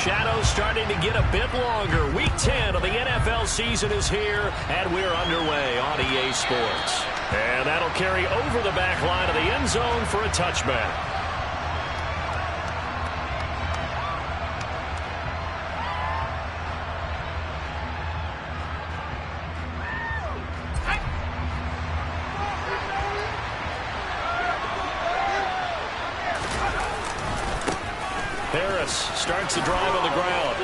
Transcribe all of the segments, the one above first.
shadows starting to get a bit longer. Week 10 of the NFL season is here, and we're underway on EA Sports. And that'll carry over the back line of the end zone for a touchback. Starts the drive on the ground.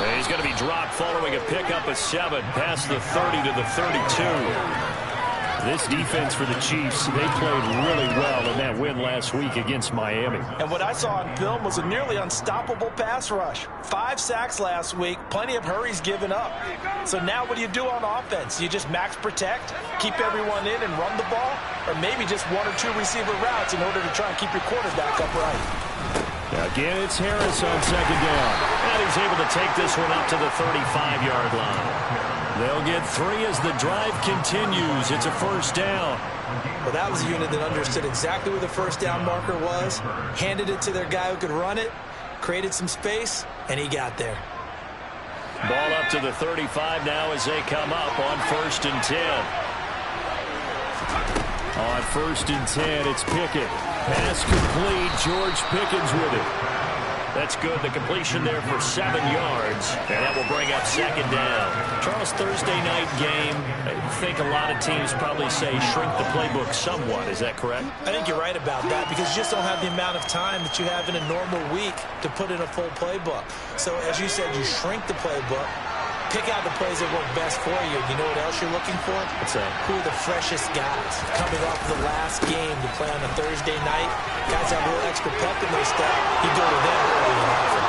And he's going to be dropped following a pickup of 7 past the 30 to the 32. This defense for the Chiefs, they played really well in that win last week against Miami. And what I saw on film was a nearly unstoppable pass rush. 5 sacks last week, plenty of hurries given up. So now what do you do on offense? You just max protect, keep everyone in and run the ball, or maybe just 1 or 2 receiver routes in order to try and keep your quarterback upright. Again, it's Harris on second down. And he's able to take this one up to the 35-yard line. They'll get 3 as the drive continues. It's a first down. Well, that was a unit that understood exactly where the first down marker was, handed it to their guy who could run it, created some space, and he got there. Ball up to the 35 now as they come up on 1st and 10. On 1st and 10, it's Pickett. Pass complete. George Pickens with it. That's good. The completion there for 7 yards. And that will bring up 2nd down. Charles, Thursday night game. I think a lot of teams probably say shrink the playbook somewhat. Is that correct? I think you're right about that because you just don't have the amount of time that you have in a normal week to put in a full playbook. So as you said, you shrink the playbook. Pick out the plays that work best for you. You know what else you're looking for? What's that? Who are the freshest guys coming off the last game to play on a Thursday night? Guys have a little extra pep in their step. You go to them early and often.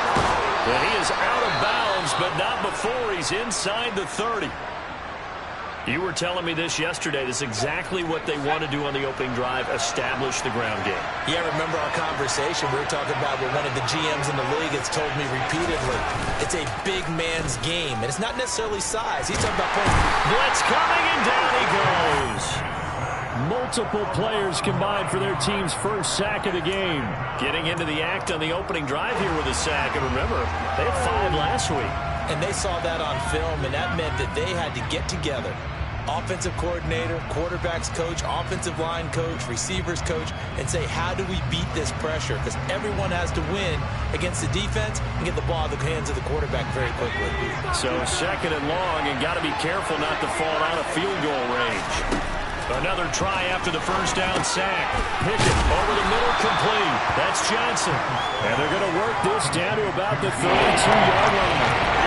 And he is out of bounds, but not before he's inside the 30. You were telling me this yesterday. This is exactly what they want to do on the opening drive, establish the ground game. Yeah, remember our conversation. We were talking about what one of the GMs in the league has told me repeatedly. It's a big man's game, and it's not necessarily size. He's talking about playing. Blitz coming, and down he goes. Multiple players combined for their team's first sack of the game. Getting into the act on the opening drive here with a sack. And remember, they had 5 last week. And they saw that on film, and that meant that they had to get together. Offensive coordinator, quarterbacks coach, offensive line coach, receivers coach, and say, how do we beat this pressure? Because everyone has to win against the defense and get the ball in the hands of the quarterback very quickly. So 2nd and long, and got to be careful not to fall out of field goal range. Another try after the first down sack. Pickett over the middle, complete. That's Johnson. And they're going to work this down to about the 32-yard line.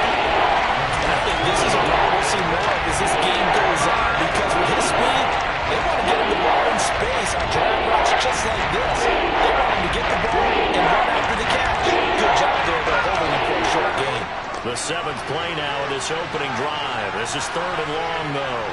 I think this is what we'll see more of as this game goes on, because with his speed, they want to get him the ball in space on drag routes just like this. They want him to get the ball and run after the catch. Good job there, though, holding him for a short game. The 7th play now of this opening drive. This is 3rd and long, though.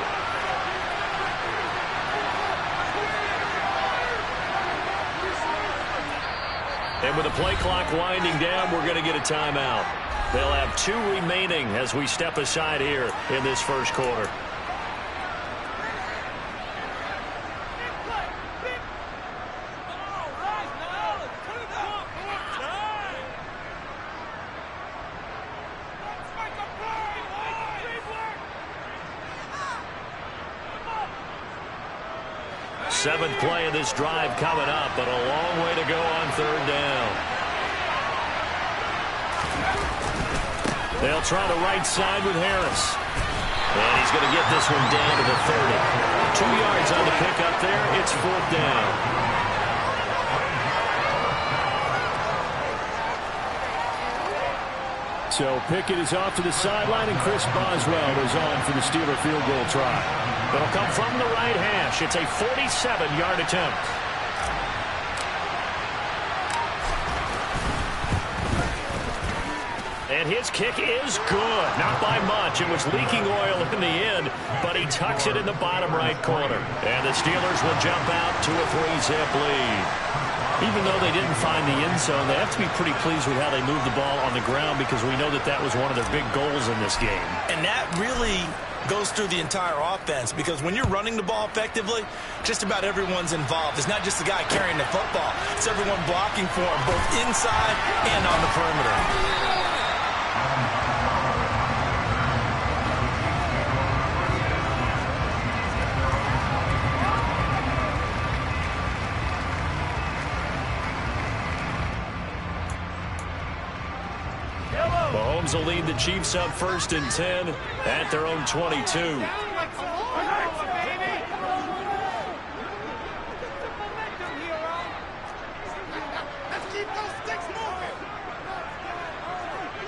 And with the play clock winding down, we're going to get a timeout. They'll have 2 remaining as we step aside here in this first quarter. Seventh play of this drive coming up, but a long way to go on 3rd down. They'll try the right side with Harris. And he's going to get this one down to the 30. 2 yards on the pickup there. It's 4th down. So Pickett is off to the sideline, and Chris Boswell is on for the Steeler field goal try. It'll come from the right hash. It's a 47-yard attempt. And his kick is good. Not by much. It was leaking oil in the end, but he tucks it in the bottom right corner. And the Steelers will jump out to a 3-zip lead. Even though they didn't find the end zone, they have to be pretty pleased with how they moved the ball on the ground, because we know that that was one of their big goals in this game. And that really goes through the entire offense, because when you're running the ball effectively, just about everyone's involved. It's not just the guy carrying the football. It's everyone blocking for him, both inside and on the perimeter. Mahomes will lead the Chiefs up 1st and 10 at their own 22.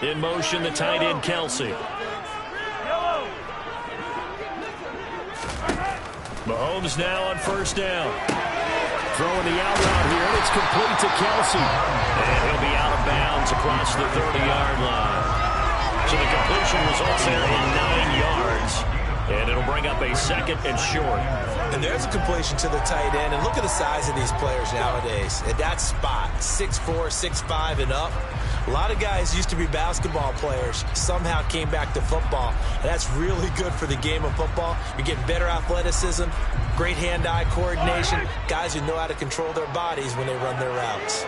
In motion, the tight end, Kelsey. Mahomes now on 1st down. Throwing the out route here, and it's complete to Kelsey. And he'll be out of bounds across the 30-yard line. So the completion results there in 9 yards. And it'll bring up a 2nd and short. And there's a completion to the tight end. And look at the size of these players nowadays. At that spot, 6'4", 6'5", and up. A lot of guys used to be basketball players, somehow came back to football. And that's really good for the game of football. You're getting better athleticism, great hand-eye coordination, guys who know how to control their bodies when they run their routes.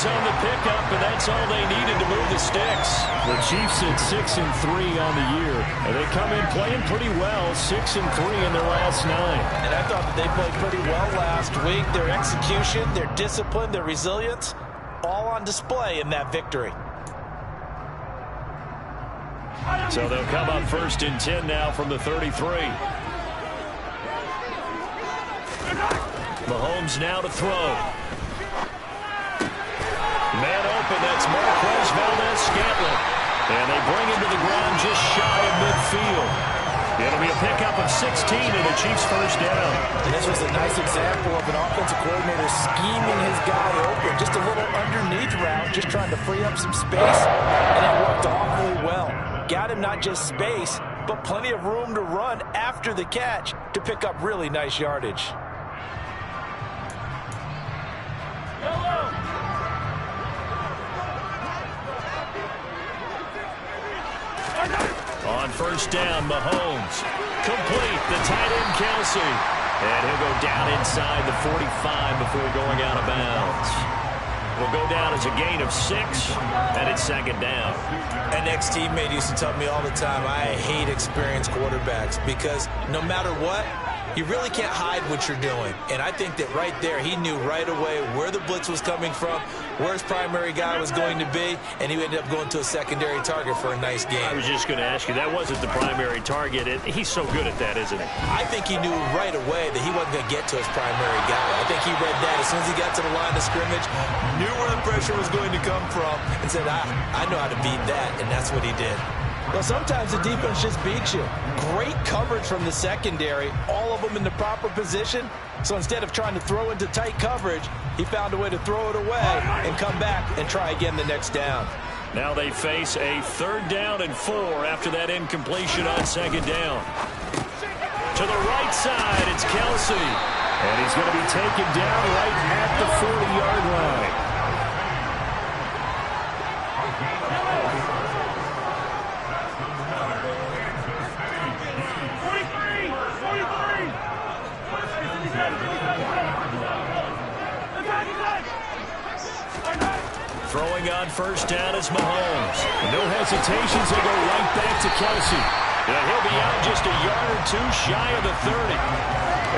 On the pickup, and that's all they needed to move the sticks. The Chiefs at 6-3 on the year, and they come in playing pretty well, 6-3 in their last 9. And I thought that they played pretty well last week. Their execution, their discipline, their resilience, all on display in that victory. So they'll come up 1st and 10 now from the 33. Mahomes now to throw. Man open, that's Marquez Valdez-Scantling. And they bring him to the ground just shy of midfield. It'll be a pickup of 16 and a Chiefs 1st down. And this was a nice example of an offensive coordinator scheming his guy open. Just a little underneath route, just trying to free up some space. And it worked awfully well. Got him not just space, but plenty of room to run after the catch to pick up really nice yardage. On 1st down, Mahomes. Complete, the tight end, Kelsey. And he'll go down inside the 45 before going out of bounds. Will go down as a gain of 6, and it's 2nd down. An ex-teammate used to tell me all the time, I hate experienced quarterbacks, because no matter what, you really can't hide what you're doing. And I think that right there, he knew right away where the blitz was coming from, where his primary guy was going to be, and he ended up going to a secondary target for a nice game. I was just going to ask you, that wasn't the primary target. He's so good at that, isn't he? I think he knew right away that he wasn't going to get to his primary guy. I think he read that as soon as he got to the line of scrimmage, knew where the pressure was going to come from, and said, I know how to beat that, and that's what he did. Well, sometimes the defense just beats you. Great coverage from the secondary, all of them in the proper position. So instead of trying to throw into tight coverage, he found a way to throw it away and come back and try again the next down. Now they face a 3rd down and 4 after that incompletion on 2nd down. To the right side, it's Kelsey. And he's going to be taken down right at the 40-yard line. Throwing on 1st down is Mahomes. No hesitations, he'll go right back to Kelsey. And he'll be out just a yard or 2 shy of the 30.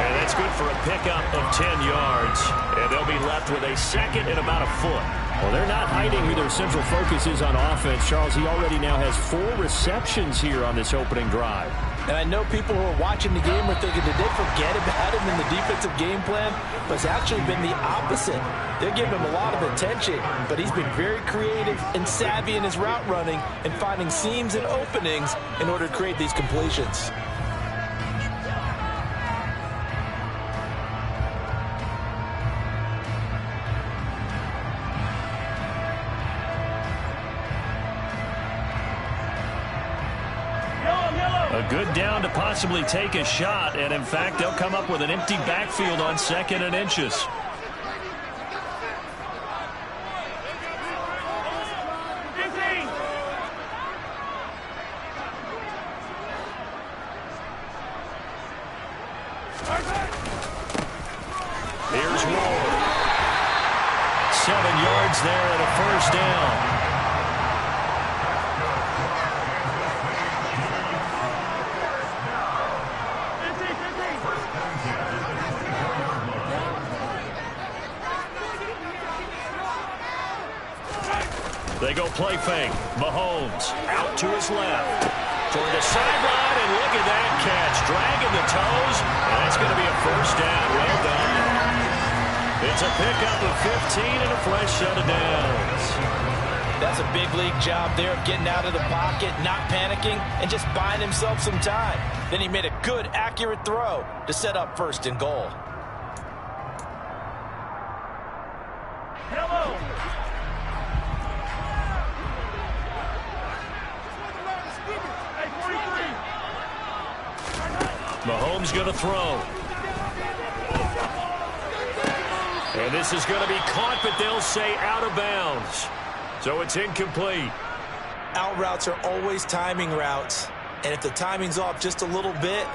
And that's good for a pickup of 10 yards. And they'll be left with a 2nd and about a foot. Well, they're not hiding who their central focus is on offense. Charles, he already now has 4 receptions here on this opening drive. And I know people who are watching the game are thinking, did they forget about him in the defensive game plan? But it's actually been the opposite. They're giving him a lot of attention, but he's been very creative and savvy in his route running and finding seams and openings in order to create these completions. A good down to possibly take a shot, and in fact, they'll come up with an empty backfield on 2nd and inches. Here's Ward. 7 yards there and a first down. They go play fake. Mahomes out to his left. Toward the sideline, and look at that catch. Dragging the toes, and that's going to be a first down. Well done. It's a pickup of 15 and a fresh set of downs. That's a big league job there of getting out of the pocket, not panicking, and just buying himself some time. Then he made a good, accurate throw to set up first and goal. Hello. Mahomes going to throw. And this is going to be caught, but they'll say out of bounds. So it's incomplete. Out routes are always timing routes. And if the timing's off just a little bit,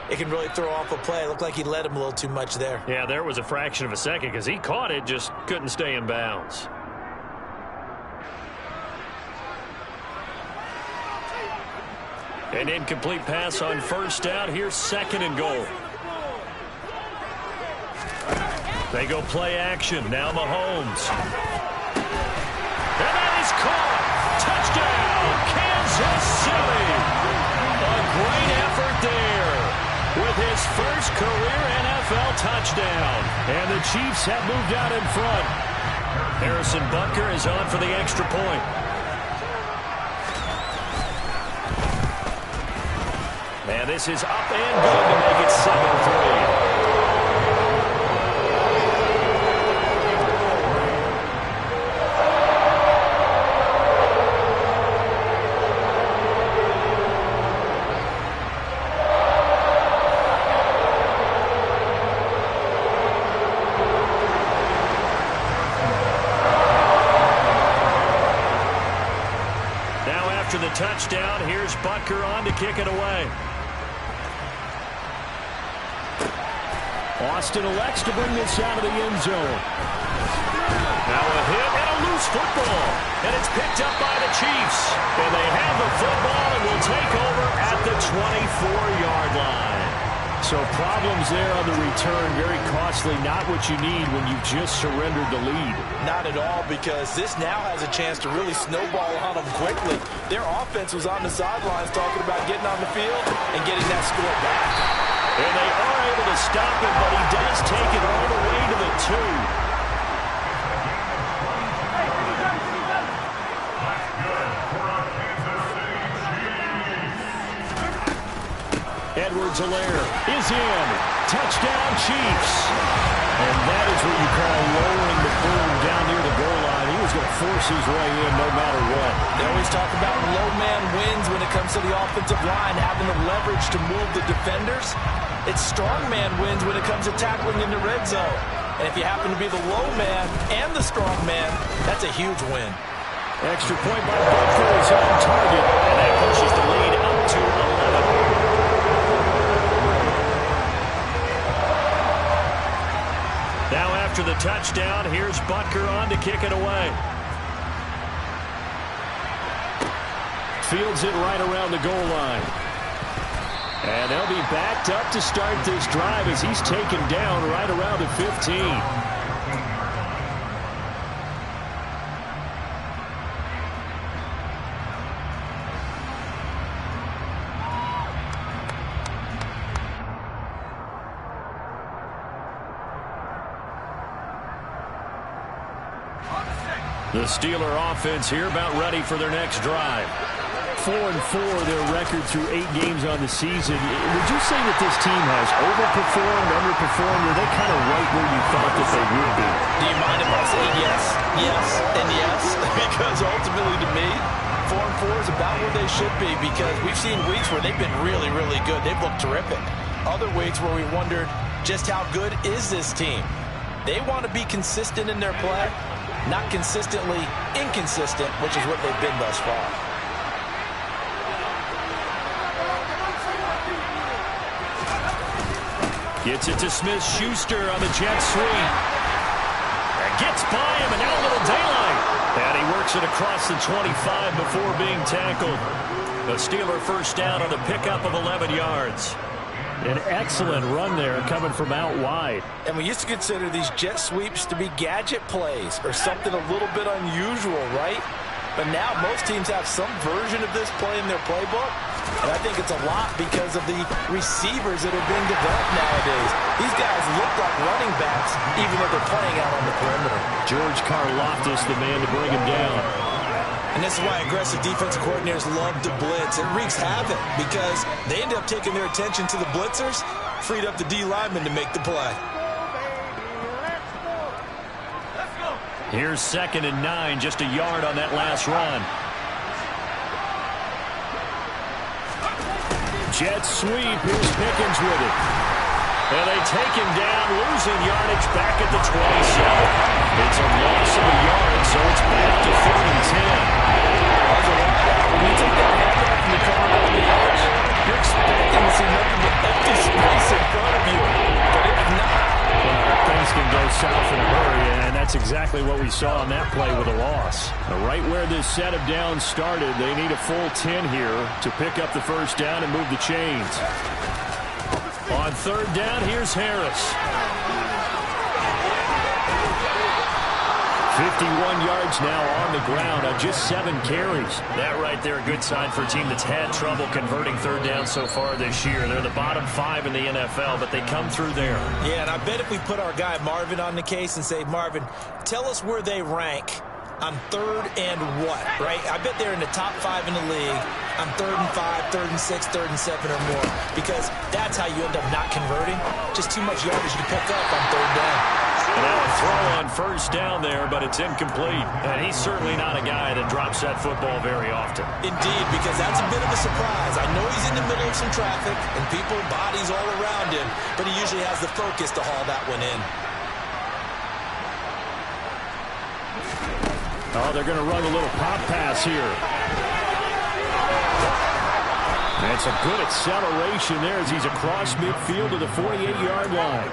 it can really throw off a play. It looked like he led him a little too much there. Yeah, there was a fraction of a second because he caught it, just couldn't stay in bounds. An incomplete pass on first down. Here's second and goal. They go play action. Now Mahomes. And that is caught. Touchdown, Kansas City. A great effort there with his first career NFL touchdown. And the Chiefs have moved out in front. Harrison Butker is on for the extra point. And this is up and good to make it 7-3. Now after the touchdown, here's Butker on to kick it away. Austin elects to bring this out of the end zone. Now a hit and a loose football. And it's picked up by the Chiefs. And they have the football and will take over at the 24-yard line. So problems there on the return. Very costly. Not what you need when you've just surrendered the lead. Not at all, because this now has a chance to really snowball on them quickly. Their offense was on the sidelines talking about getting on the field and getting that score back. And they are able to stop him, but he does take it all the way to the 2. Edwards-Helaire is in. Touchdown, Chiefs. And that is what you call lowering the boom down near the goal line. He was going to force his way in no matter what. They always talk about low man wins when it comes to the offensive line, having the leverage to move the defenders. It's strong man wins when it comes to tackling in the red zone. And if you happen to be the low man and the strong man, that's a huge win. Extra point by Butker is on target. And that pushes the lead up to 11. Now after the touchdown, here's Butker on to kick it away. Fields it right around the goal line. And they'll be backed up to start this drive as he's taken down right around the 15. The Steeler offense here about ready for their next drive. 4-4 their record through 8 games on the season. Would you say that this team has overperformed, underperformed, or are they kind of right where you thought that they would be? Do you mind if I say yes, yes, and yes? Because ultimately to me, 4-4 is about where they should be, because we've seen weeks where they've been really, really good. They've looked terrific. Other weeks where we wondered just how good is this team. They want to be consistent in their play, not consistently inconsistent, which is what they've been thus far. Gets it to Smith-Schuster on the jet sweep. And gets by him, and now a little daylight. And he works it across the 25 before being tackled. A Steeler first down on the pickup of 11 yards. An excellent run there coming from out wide. And we used to consider these jet sweeps to be gadget plays or something a little bit unusual, right? But now most teams have some version of this play in their playbook. And I think it's a lot because of the receivers that are being developed nowadays. These guys look like running backs even though they're playing out on the perimeter. George Karlaftis, the man to bring him down. And this is why aggressive defensive coordinators love to blitz. It wreaks havoc because they end up taking their attention to the blitzers, freed up the D lineman to make the play. Here's 2nd and 9, just a yard on that last run. Jet sweep, here's Pickens with it. And they take him down, losing yardage back at the 27. It's a loss of a yard, so it's back to 3rd and 10. When you take that handoff and you come around the edge, you're expecting to see nothing but empty space in front of you. But if not, things can go south in a hurry, and that's exactly what we saw on that play with a loss. Right where this set of downs started, they need a full 10 here to pick up the first down and move the chains. On 3rd down, here's Harris. 51 yards now on the ground on just 7 carries. That right there, a good sign for a team that's had trouble converting 3rd down so far this year. They're the bottom 5 in the NFL, but they come through there. Yeah, and I bet if we put our guy Marvin on the case and say, Marvin, tell us where they rank on 3rd and what, right? I bet they're in the top 5 in the league on 3rd and 5, 3rd and 6, 3rd and 7 or more, because that's how you end up not converting. Just too much yardage to pick up on 3rd down. Now a throw on 1st down there, but it's incomplete. And he's certainly not a guy that drops that football very often. Indeed, because that's a bit of a surprise. I know he's in the middle of some traffic and people, bodies all around him, but he usually has the focus to haul that one in. Oh, they're going to run a little pop pass here. That's a good acceleration there as he's across midfield to the 48-yard line.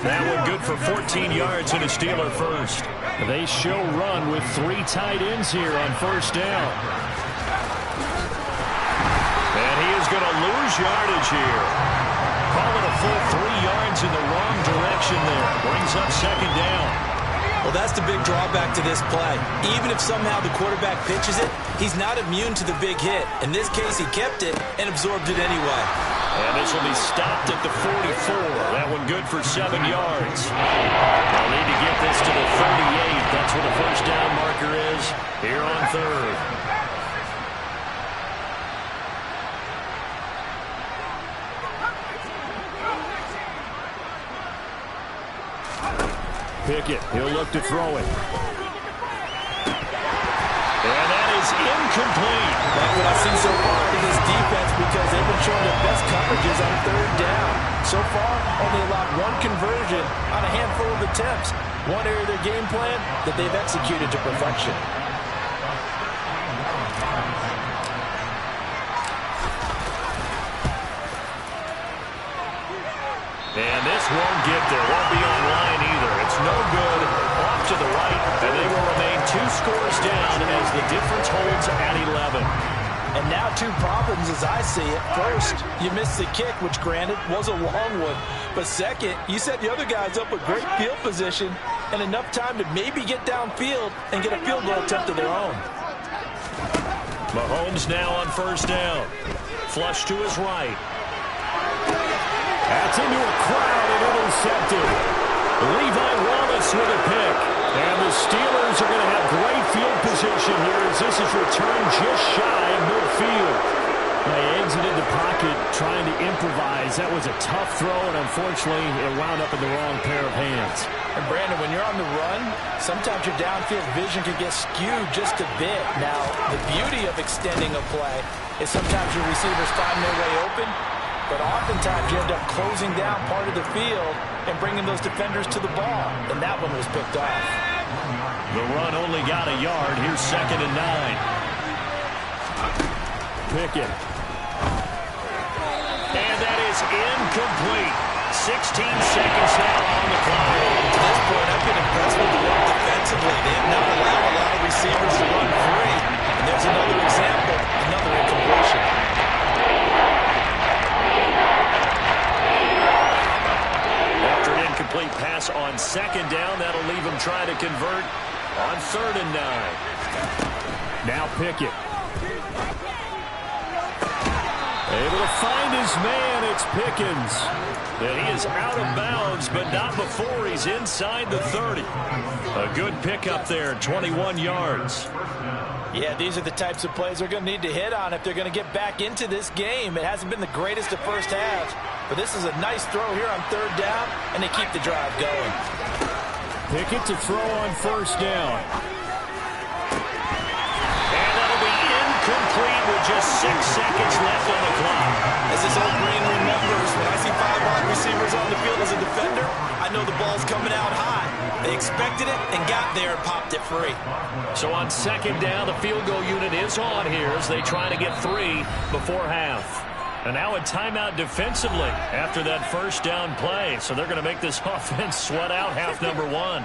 That one good for 14 yards and a Steeler first. They show run with 3 tight ends here on 1st down. And he is going to lose yardage here. Call it a full 3 yards in the wrong direction there. Brings up 2nd down. Well, that's the big drawback to this play. Even if somehow the quarterback pitches it, he's not immune to the big hit. In this case, he kept it and absorbed it anyway. And this will be stopped at the 44. That one good for 7 yards. They'll need to get this to the 38. That's where the first down marker is here on 3rd. Pickett, he'll look to throw it. And that is incomplete. That's what I've seen so far in this defense because they've been showing their best coverages on 3rd down. So far, only allowed 1 conversion on a handful of attempts. One area of their game plan that they've executed to perfection. And this won't get there. Won't be online either. It's no good. Off to the right, and they will remain 2 scores down as the difference holds at 11. And now 2 problems as I see it. First, you missed the kick, which granted was a long one. But second, you set the other guys up with great field position and enough time to maybe get downfield and get a field goal attempt of their own. Mahomes now on 1st down. Flush to his right. That's into a crowd and intercepted. Levi Wallace with a pick. And the Steelers are going to have great field position here as this is returned just shy of midfield. They exited the pocket trying to improvise. That was a tough throw, and unfortunately, it wound up in the wrong pair of hands. And Brandon, when you're on the run, sometimes your downfield vision can get skewed just a bit. Now, the beauty of extending a play is sometimes your receivers find their way open, but oftentimes you end up closing down part of the field and bringing those defenders to the ball, and that one was picked off. The run only got a yard. Here's 2nd and 9. Pickett. And that is incomplete. seconds now on the clock. To this point, I've been impressed with the work defensively. They have not allowed a lot of receivers to run free. And there's another example, another incompletion. After an incomplete pass on second down, that'll leave him trying to convert on 3rd and 9. Now Pickett. Able to find his man. It's Pickens. And he is out of bounds, but not before he's inside the 30. A good pickup there, 21 yards. Yeah, these are the types of plays they're going to need to hit on if they're going to get back into this game. It hasn't been the greatest of first halves, but this is a nice throw here on 3rd down, and they keep the drive going. Pickett to throw on 1st down. And that'll be incomplete with just 6 seconds left on the clock. As this old brain remembers, when I see 5 wide receivers on the field as a defender, I know the ball's coming out high. They expected it and got there and popped it free. So on 2nd down, the field goal unit is on here as they try to get 3 before half. And now a timeout defensively after that 1st down play. So they're going to make this offense sweat out half number 1.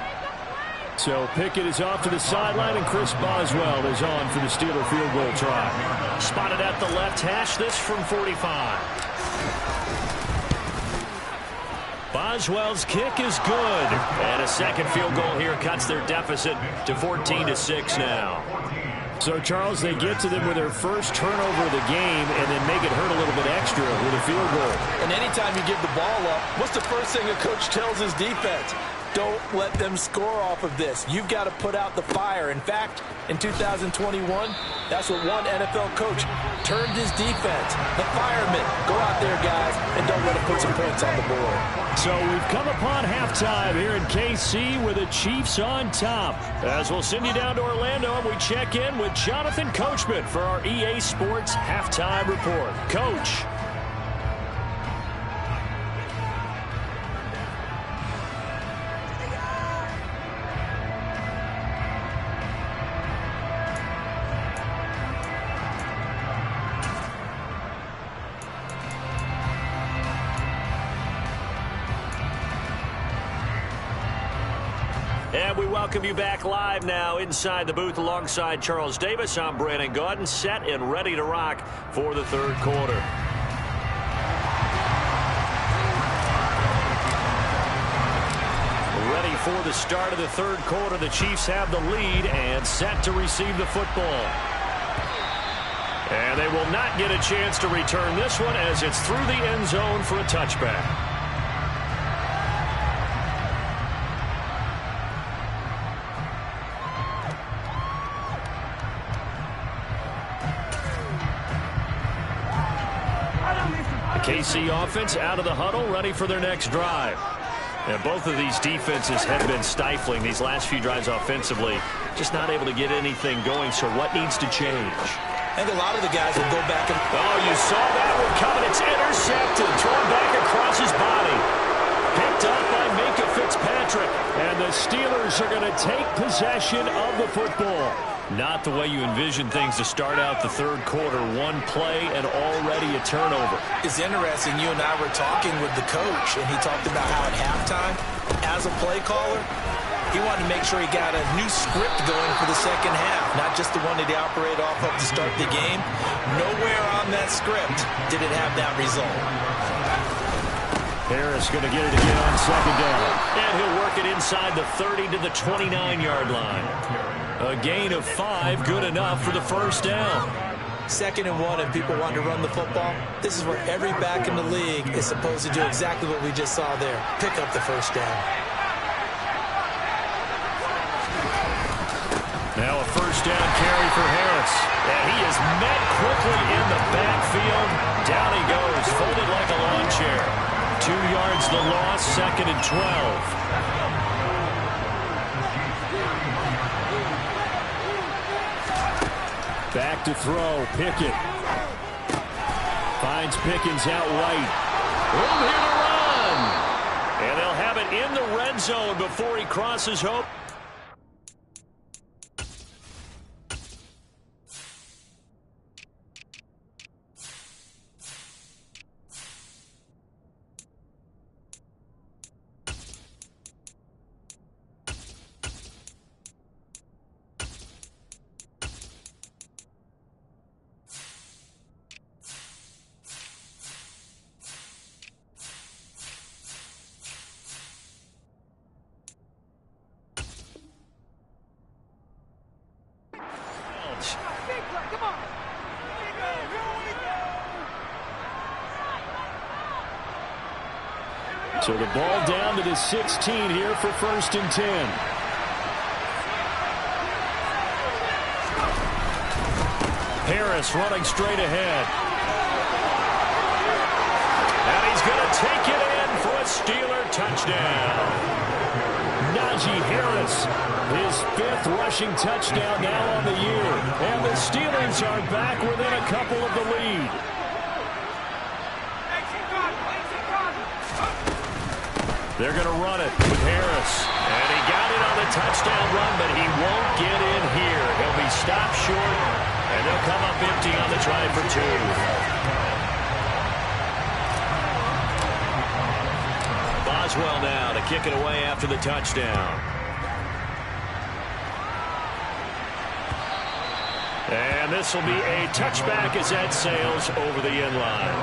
So Pickett is off to the sideline, and Chris Boswell is on for the Steeler field goal try. Spotted at the left hash, this from 45. Boswell's kick is good. And a second field goal here cuts their deficit to 14-6 now. So, Charles, they get to them with their first turnover of the game and then make it hurt a little bit extra with a field goal. And anytime you give the ball up, what's the first thing a coach tells his defense? Don't let them score off of this. You've got to put out the fire. In fact, in 2021, that's what one NFL coach turned his defense. The firemen. Go out there, guys, and don't let them put some points on the board. So we've come upon halftime here in KC with the Chiefs on top. As we'll send you down to Orlando, and we check in with Jonathan Coachman for our EA Sports Halftime Report. Coach. And we welcome you back live now inside the booth alongside Charles Davis. I'm Brandon Gaudin, set and ready to rock for the 3rd quarter. Ready for the start of the 3rd quarter. The Chiefs have the lead and set to receive the football. And they will not get a chance to return this one as it's through the end zone for a touchback. KC offense out of the huddle, ready for their next drive. And both of these defenses have been stifling these last few drives offensively. Just not able to get anything going, so what needs to change? I think a lot of the guys will go back and... Oh, you saw that one coming. It's intercepted. Thrown back across his body. Picked up by Minka Fitzpatrick. And the Steelers are going to take possession of the football. Not the way you envision things to start out the 3rd quarter. One play and already a turnover. It's interesting. You and I were talking with the coach, and he talked about how at halftime, as a play caller, he wanted to make sure he got a new script going for the 2nd half, not just the one that he operated off of to start the game. Nowhere on that script did it have that result. Harris going to get it again on 2nd down. And he'll work it inside the 30 to the 29-yard line. A gain of 5, good enough for the 1st down. 2nd and 1, and people want to run the football. This is where every back in the league is supposed to do exactly what we just saw there. Pick up the 1st down. Now a 1st down carry for Harris. And he is met quickly in the backfield. Down he goes, folded like a lawn chair. 2 yards the loss, 2nd and 12. Back to throw, Pickett. Finds Pickens out right. Room here to run. And they'll have it in the red zone before he crosses hope. So the ball down to the 16 here for 1st and 10. Harris running straight ahead. And he's going to take it in for a Steeler touchdown. Najee Harris, his 5th rushing touchdown now on the year. And the Steelers are back within a couple of the lead. They're going to run it with Harris. And he got it on the touchdown run, but he won't get in here. He'll be stopped short, and they'll come up empty on the try for 2. Boswell now to kick it away after the touchdown. And this will be a touchback as that sails over the end line.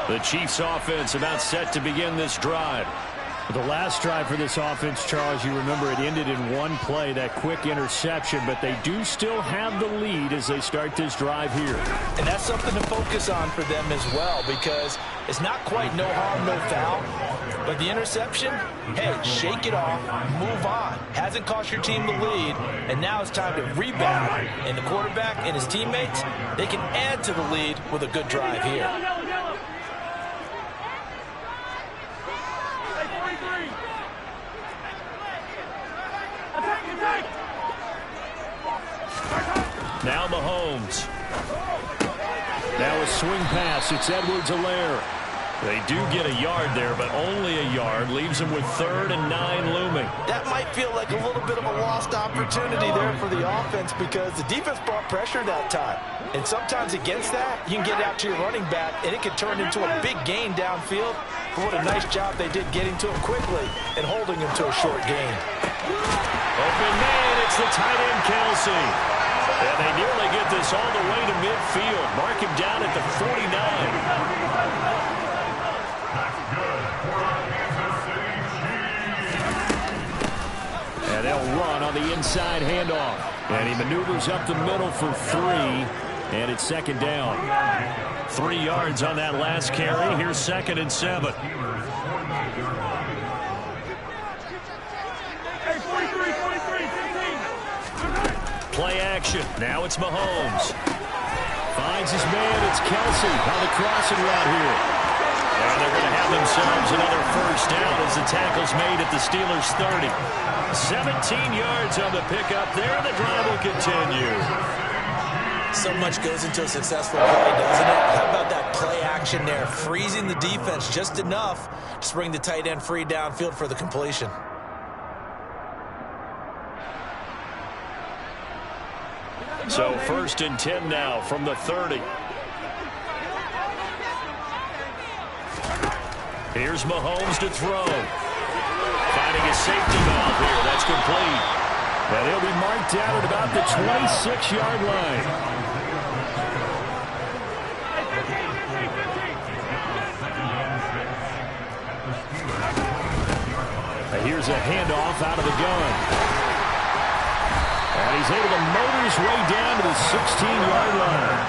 The Chiefs offense about set to begin this drive. The last drive for this offense, Charles, you remember it ended in one play, that quick interception, but they do still have the lead as they start this drive here. And that's something to focus on for them as well, because it's not quite no harm, no foul. But the interception, hey, shake it off, move on. Hasn't cost your team the lead, and now it's time to rebound. And the quarterback and his teammates, they can add to the lead with a good drive here. Now Mahomes. Now a swing pass. It's Edwards-Helaire. They do get a yard there, but only a yard. Leaves them with 3rd and 9 looming. That might feel like a little bit of a lost opportunity there for the offense because the defense brought pressure that time. And sometimes against that, you can get out to your running back, and it can turn into a big gain downfield. But what a nice job they did getting to him quickly and holding him to a short gain. Open man, it's the tight end, Kelsey. And they nearly get this all the way to midfield. Mark him down at the 49. And they'll run on the inside handoff. And he maneuvers up the middle for 3. And it's 2nd down. 3 yards on that last carry. Here's 2nd and 7. Play action. Now it's Mahomes. Finds his man. It's Kelsey on the crossing route here. And they're going to have themselves another 1st down as the tackle's made at the Steelers' 30. 17 yards on the pickup there. The drive will continue. So much goes into a successful play, doesn't it? How about that play action there? Freezing the defense just enough to bring the tight end free downfield for the completion. So 1st and 10 now from the 30. Here's Mahomes to throw. Finding a safety valve here. That's complete. And he'll be marked down at about the 26-yard line. And here's a handoff out of the gun. And he's able to motor his way down to the 16-yard line.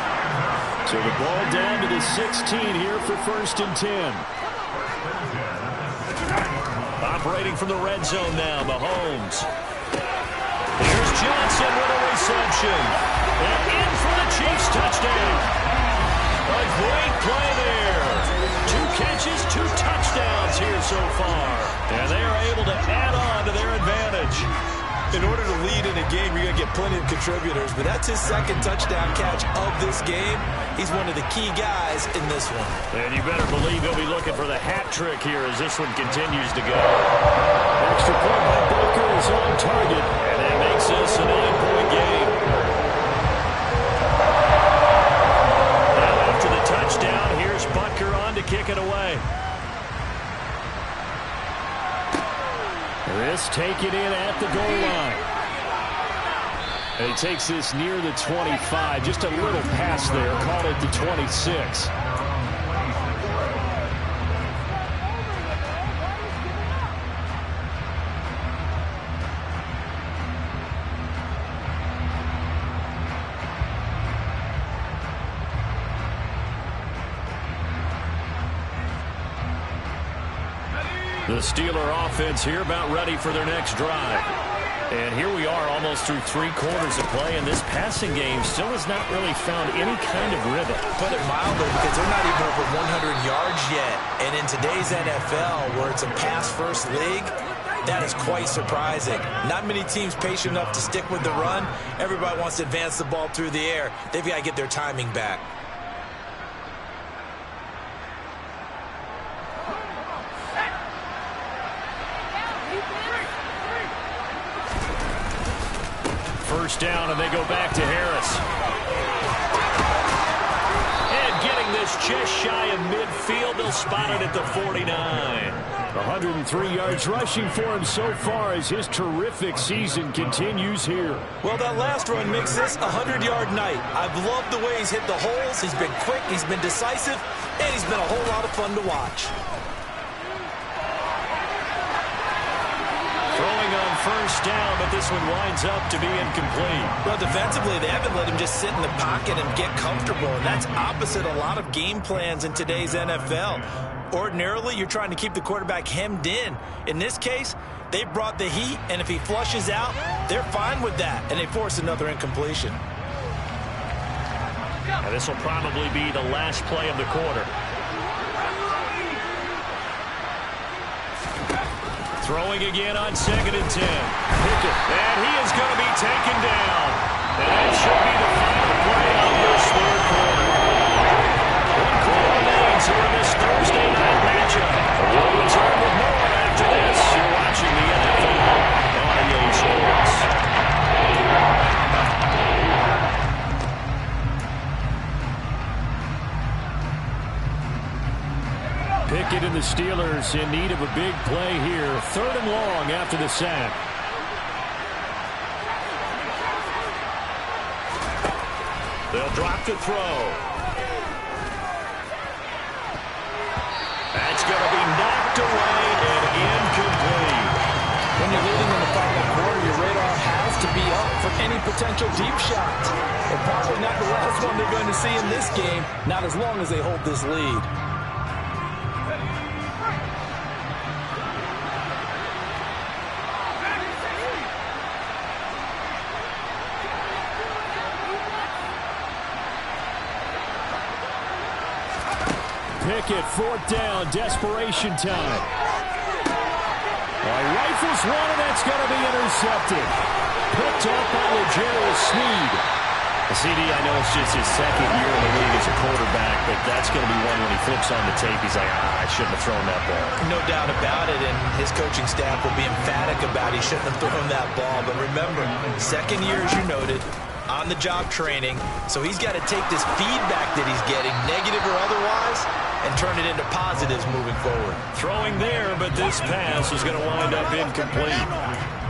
So the ball down to the 16 here for 1st and 10. Operating from the red zone now, Mahomes. Here's Johnson with a reception. And in for the Chiefs touchdown. A great play there. 2 catches, 2 touchdowns here so far. And they are able to add on to their advantage. In order to lead in a game, you're going to get plenty of contributors, but that's his 2nd touchdown catch of this game. He's one of the key guys in this one. And you better believe he'll be looking for the hat trick here as this one continues to go. Extra point by Booker is on target, and that makes this a 9-point game. Now after the touchdown, here's Butker on to kick it away. This take it in at the goal line. And he takes this near the 25. Just a little pass there. Called it the 26. The Steeler offense here about ready for their next drive. And here we are almost through 3 quarters of play, and this passing game still has not really found any kind of rhythm. Put it mildly, because they're not even over 100 yards yet. And in today's NFL, where it's a pass-first league, that is quite surprising. Not many teams patient enough to stick with the run. Everybody wants to advance the ball through the air. They've got to get their timing back. First down, and they go back to Harris. And getting this just shy of midfield, they'll spot it at the 49. 103 yards rushing for him so far as his terrific season continues here. Well, that last run makes this a 100-yard night. I've loved the way he's hit the holes. He's been quick, he's been decisive, and he's been a whole lot of fun to watch. Throwing on first down, but this one winds up to be incomplete. Well, defensively, they haven't let him just sit in the pocket and get comfortable, and that's opposite a lot of game plans in today's NFL. Ordinarily, you're trying to keep the quarterback hemmed in. In this case, they brought the heat, and if he flushes out, they're fine with that, and they force another incompletion. And this will probably be the last play of the quarter. Throwing again on 2nd and 10. Pickett. And he is going to be taken down. And that should be the final play of this 3rd quarter. 1 quarter remains here in this Thursday night matchup. We'll return with more after this. You're watching the NFL on EA Sports. Pickett and the Steelers in need of a big play here. 3rd and long after the sack. They'll drop the throw. That's going to be knocked away and incomplete. When you're leading in the final quarter, your radar has to be up for any potential deep shots. And probably not the last one they're going to see in this game, not as long as they hold this lead. Pickett, 4th down, desperation time. Rifles one, and that's going to be intercepted. Picked up by L'Jarius Sneed. CD, I know it's just his 2nd year in the league as a quarterback, but that's going to be one when he flips on the tape. He's like, I shouldn't have thrown that ball. No doubt about it, and his coaching staff will be emphatic about he shouldn't have thrown that ball. But remember, 2nd year, as you noted, on-the-job training, so he's got to take this feedback that he's getting, negative or otherwise, and turn it into positives moving forward. Throwing there, but this pass is going to wind up incomplete.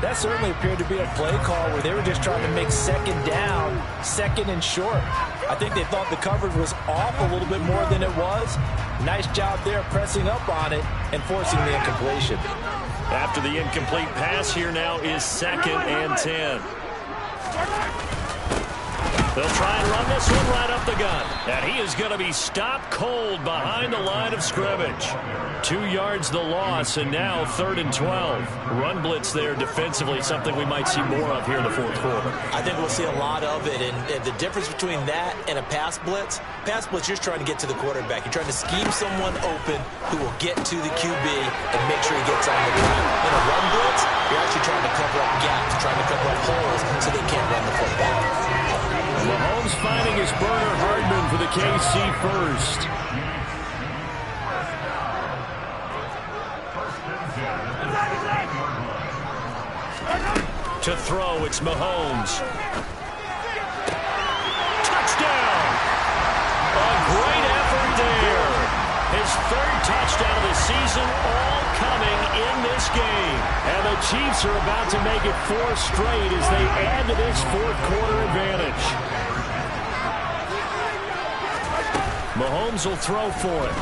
That certainly appeared to be a play call where they were just trying to make 2nd down, 2nd and short. I think they thought the coverage was off a little bit more than it was. Nice job there pressing up on it and forcing the incompletion. After the incomplete pass, here now is 2nd and 10. They'll try and run this one right up the gut. And he is going to be stopped cold behind the line of scrimmage. 2 yards the loss, and now 3rd and 12. Run blitz there defensively, something we might see more of here in the 4th quarter. I think we'll see a lot of it, and the difference between that and a pass blitz, you're just trying to get to the quarterback. You're trying to scheme someone open who will get to the QB and make sure he gets on the ground. In a run blitz, you're actually trying to cover up gaps, trying to cover up holes so they can't run the football. Mahomes finding his burner Hardman for the KC first. To throw, it's Mahomes. Touchdown! A great effort there. His 3rd touchdown of the season, all coming in this game. And the Chiefs are about to make it 4 straight as they add to this 4th quarter advantage. Mahomes will throw for it.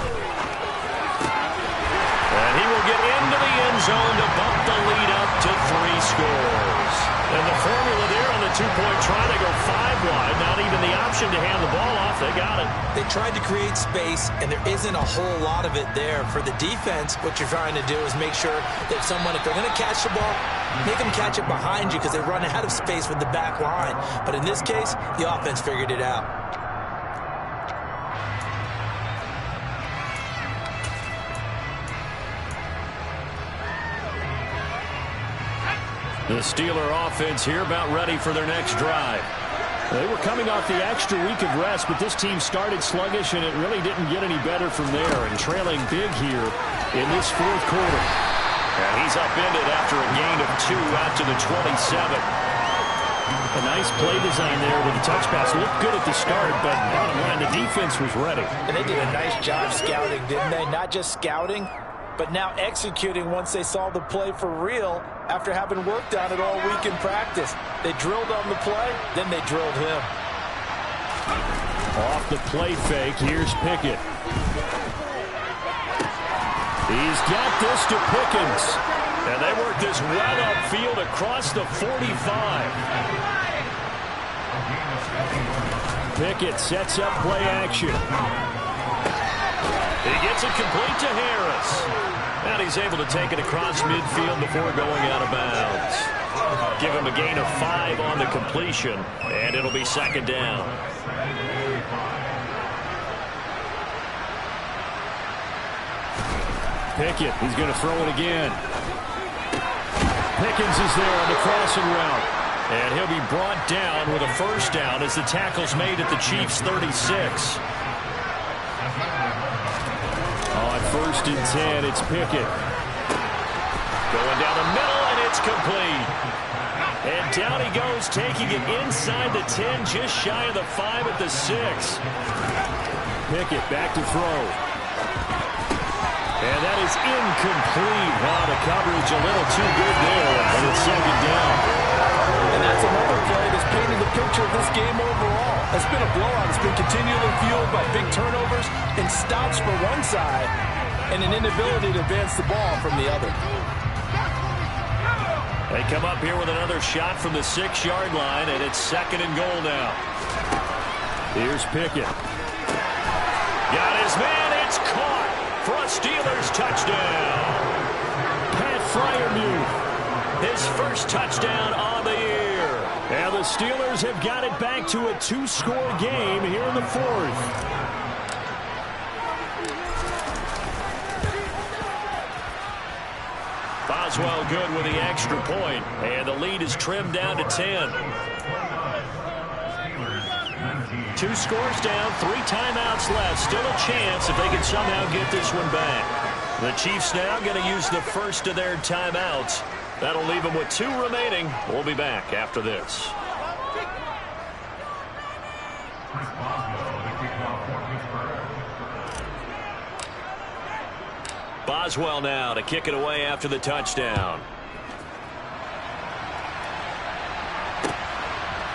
And he will get into the end zone to bump the lead up to 3 scores. And the formula there on the 2-point try to go 5 wide. Not even the option option to hand the ball off. They got it. They tried to create space, and there isn't a whole lot of it there. For the defense, what you're trying to do is make sure that someone, if they're going to catch the ball, make them catch it behind you because they run out of space with the back line. But in this case, the offense figured it out. The Steeler offense here about ready for their next drive. They were coming off the extra week of rest, but this team started sluggish, and it really didn't get any better from there, and trailing big here in this fourth quarter. And he's upended after a gain of 2 out to the 27. A nice play design there with the touch pass. Looked good at the start, but bottom line, the defense was ready. And they did a nice job scouting, didn't they? Not just scouting, but now executing once they saw the play for real after having worked on it all week in practice. They drilled on the play, then they drilled him. Off the play fake, here's Pickett. He's got this to Pickens. And they work this well upfield across the 45. Pickett sets up play action. He gets it complete to Harris. And he's able to take it across midfield before going out of bounds. Give him a gain of 5 on the completion, and it'll be second down. Pickett, he's going to throw it again. Pickens is there on the crossing route. And he'll be brought down with a first down as the tackle's made at the Chiefs' 36. On 1st and 10, it's Pickett. Going down the middle, and it's complete. And down he goes, taking it inside the 10, just shy of the 5 at the 6. Pickett back to throw. And that is incomplete. Wow, the coverage a little too good there, and it's second down. And that's another play that's painted the picture of this game overall. It's been a blowout. It's been continually fueled by big turnovers and stops for one side and an inability to advance the ball from the other. They come up here with another shot from the 6-yard line, and it's second and goal now. Here's Pickett. Got his man. It's caught for a Steelers touchdown. Pat Freiermuth. His first touchdown on the year. And the Steelers have got it back to a 2-score game here in the 4th. Boswell good with the extra point, and the lead is trimmed down to 10. 2 scores down, 3 timeouts left. Still a chance if they can somehow get this one back. The Chiefs now going to use the first of their timeouts. That'll leave them with 2 remaining. We'll be back after this. Boswell now to kick it away after the touchdown.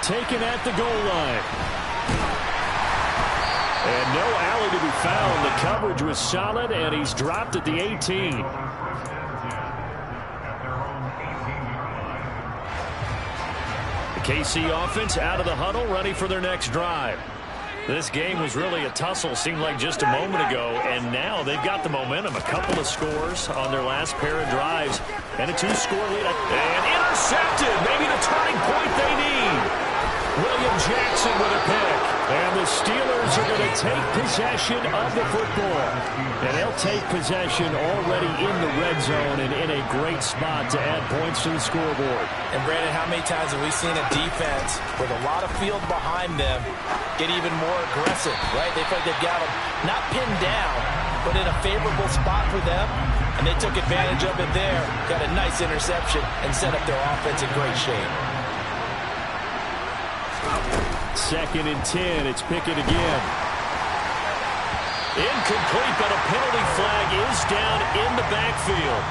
Taken at the goal line. And no alley to be found. The coverage was solid, and he's dropped at the 18. KC offense out of the huddle, ready for their next drive. This game was really a tussle, seemed like just a moment ago, and now they've got the momentum. A couple of scores on their last pair of drives, and a 2-score lead. And intercepted, maybe the turning point they need. William Jackson with a pick. And the Steelers are going to take possession of the football. And they'll take possession already in the red zone and in a great spot to add points to the scoreboard. And Brandon, how many times have we seen a defense with a lot of field behind them get even more aggressive, right? They feel like they've got them not pinned down, but in a favorable spot for them. And they took advantage of it there. Got a nice interception and set up their offense in great shape. 2nd and 10. It's Pickett again. Incomplete, but a penalty flag is down in the backfield.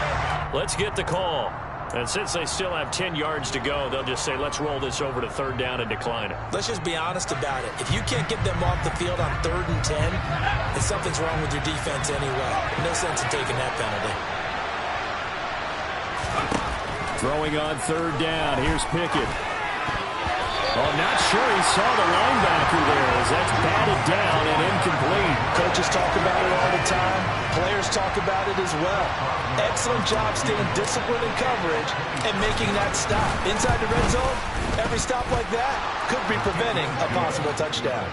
Let's get the call. And since they still have 10 yards to go, they'll just say, let's roll this over to 3rd down and decline it. Let's just be honest about it. If you can't get them off the field on 3rd and 10, then something's wrong with your defense anyway. No sense in taking that penalty. Throwing on 3rd down. Here's Pickett. Oh, I'm not sure he saw the linebacker there as that's batted down and incomplete. Coaches talk about it all the time. Players talk about it as well. Excellent job staying disciplined in coverage and making that stop. Inside the red zone, every stop like that could be preventing a possible touchdown.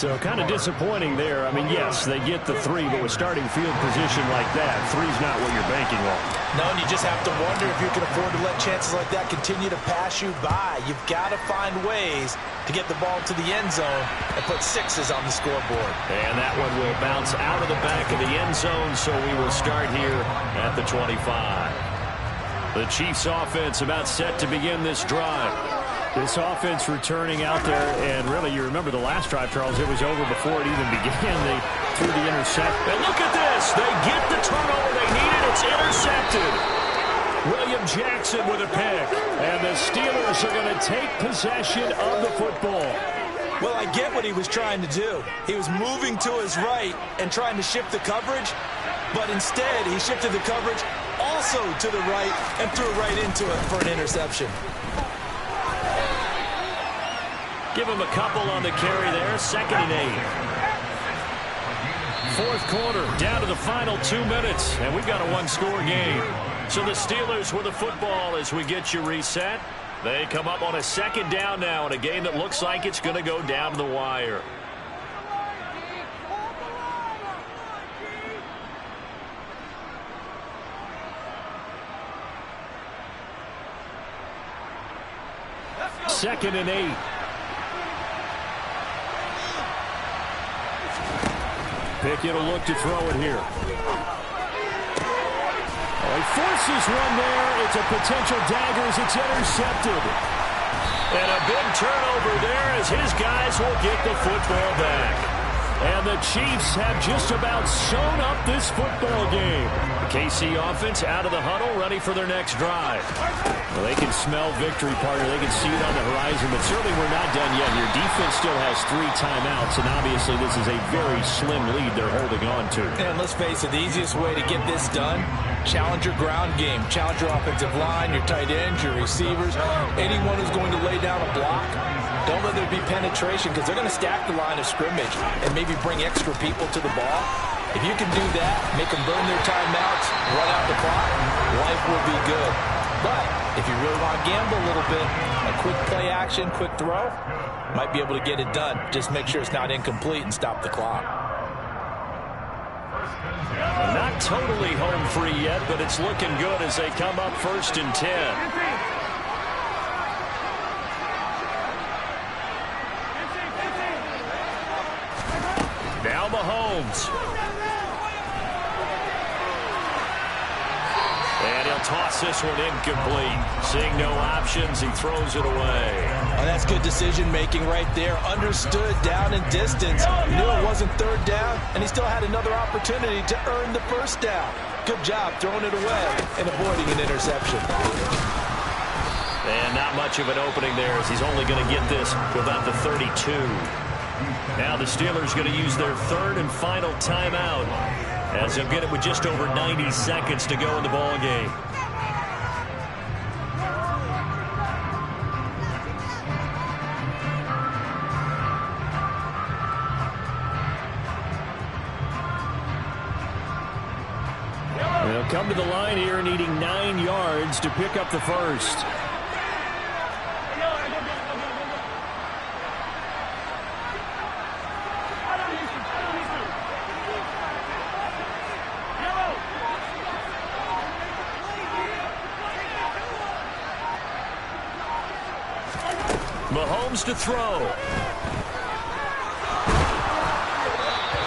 So kind of disappointing there. I mean, yes, they get the 3, but with starting field position like that, 3's not what you're banking on. No, and you just have to wonder if you can afford to let chances like that continue to pass you by. You've got to find ways to get the ball to the end zone and put 6s on the scoreboard. And that one will bounce out of the back of the end zone, so we will start here at the 25. The Chiefs offense about set to begin this drive. This offense returning out there, and really, you remember the last drive, Charles, it was over before it even began. They threw the intercept. And look at this. They get the turnover they needed. It's intercepted. William Jackson with a pick. And the Steelers are going to take possession of the football. Well, I get what he was trying to do. He was moving to his right and trying to shift the coverage, but instead he shifted the coverage also to the right and threw right into it for an interception. Give him a couple on the carry there. 2nd and 8. Fourth quarter, down to the final 2 minutes, and we've got a one-score game. So the Steelers with the football as we get you reset. They come up on a 2nd down now in a game that looks like it's going to go down to the wire. Second and 8. Pickett will look to throw it here. Oh, he forces one there. It's a potential dagger as it's intercepted. And a big turnover there as his guys will get the football back. And the Chiefs have just about sewn up this football game. The KC offense out of the huddle, ready for their next drive. Well, they can smell victory, partner. They can see it on the horizon, but certainly we're not done yet here. Defense still has 3 timeouts, and obviously this is a very slim lead they're holding on to. And let's face it, the easiest way to get this done, challenge your ground game. Challenge your offensive line, your tight ends, your receivers, anyone who's going to lay down a block. Don't let there be penetration because they're going to stack the line of scrimmage and maybe bring extra people to the ball. If you can do that, make them burn their timeouts, run out the clock, life will be good. But if you really want to gamble a little bit, a quick play action, quick throw, might be able to get it done. Just make sure it's not incomplete and stop the clock. Not totally home free yet, but it's looking good as they come up 1st and 10. Now Mahomes. And he'll toss this one incomplete. Seeing no options, he throws it away. Oh, that's good decision-making right there. Understood down and distance. Knew it wasn't 3rd down, and he still had another opportunity to earn the 1st down. Good job throwing it away and avoiding an interception. And not much of an opening there as he's only going to get this to about the 32. Now the Steelers going to use their 3rd and final timeout as they'll get it with just over 90 seconds to go in the ball game. They'll come to the line here needing 9 yards to pick up the first. Mahomes to throw.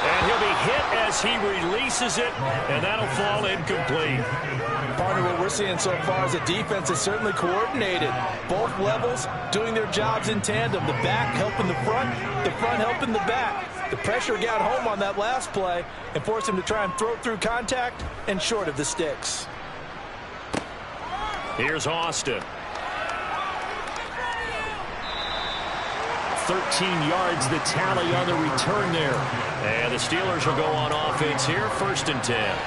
And he'll be hit as he releases it, and that'll fall incomplete. Partner, what we're seeing so far is the defense is certainly coordinated. Both levels doing their jobs in tandem. The back helping the front helping the back. The pressure got home on that last play and forced him to try and throw through contact and short of the sticks. Here's Austin. 13 yards the tally on the return there. And the Steelers will go on offense here, 1st and 10.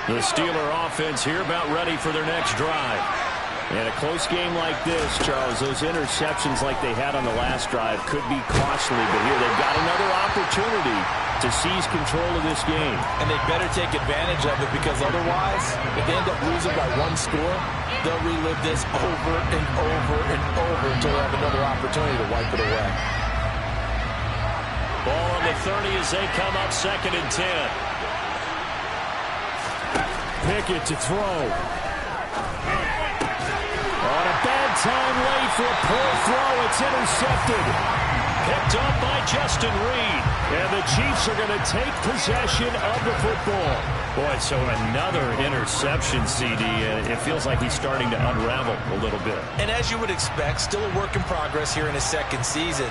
The Steeler offense here about ready for their next drive. And a close game like this, Charles, those interceptions like they had on the last drive could be costly. But here they've got another opportunity to seize control of this game. And they better take advantage of it, because otherwise, if they end up losing by one score, they'll relive this over and over and over until they have another opportunity to wipe it away. Ball on the 30 as they come up 2nd and 10. Pickett to throw. On a bad time late for a poor throw. It's intercepted. Picked up by Justin Reed. And the Chiefs are going to take possession of the football. Boy, so another interception, CD. It feels like he's starting to unravel a little bit. And as you would expect, still a work in progress here in his second season.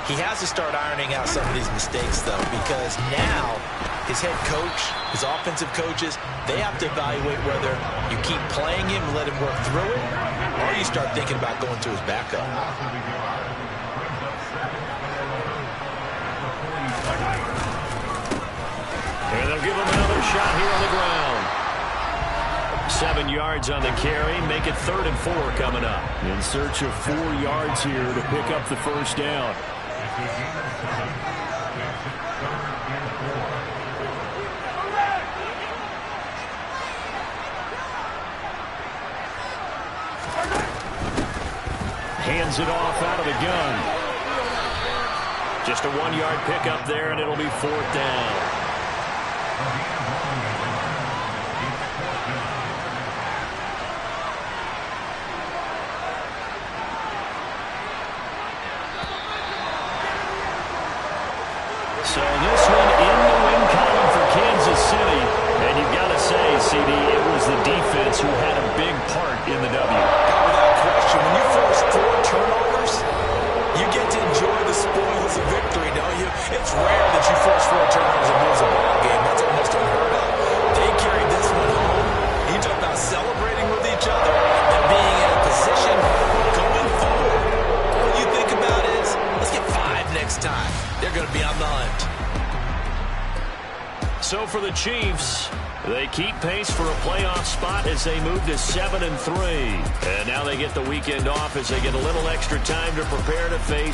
He has to start ironing out some of these mistakes, though, because now his head coach, his offensive coaches, they have to evaluate whether you keep playing him and let him work through it, or you start thinking about going to his backup. And they'll give him another shot here on the ground. 7 yards on the carry. Make it 3rd and 4 coming up. In search of 4 yards here to pick up the first down. Hands it off out of the gun. Just a 1-yard pickup there, and it'll be 4th down. So this one in the win column for Kansas City. And you've got to say, CD, it was the defense who had a big part in the W. Without question, when you force 4 turnovers, you get to enjoy the spoils of victory, don't you? It's rare that you force 4 turnovers and lose a ball game. That's almost unheard of. They carried this one home. You talk about celebrating with each other and being in a position going forward. What you think about is, let's get 5 next time. They're going to be on the hunt. So for the Chiefs, they keep pace for a playoff spot as they move to 7 and 3. And now they get the weekend off as they get a little extra time to prepare to face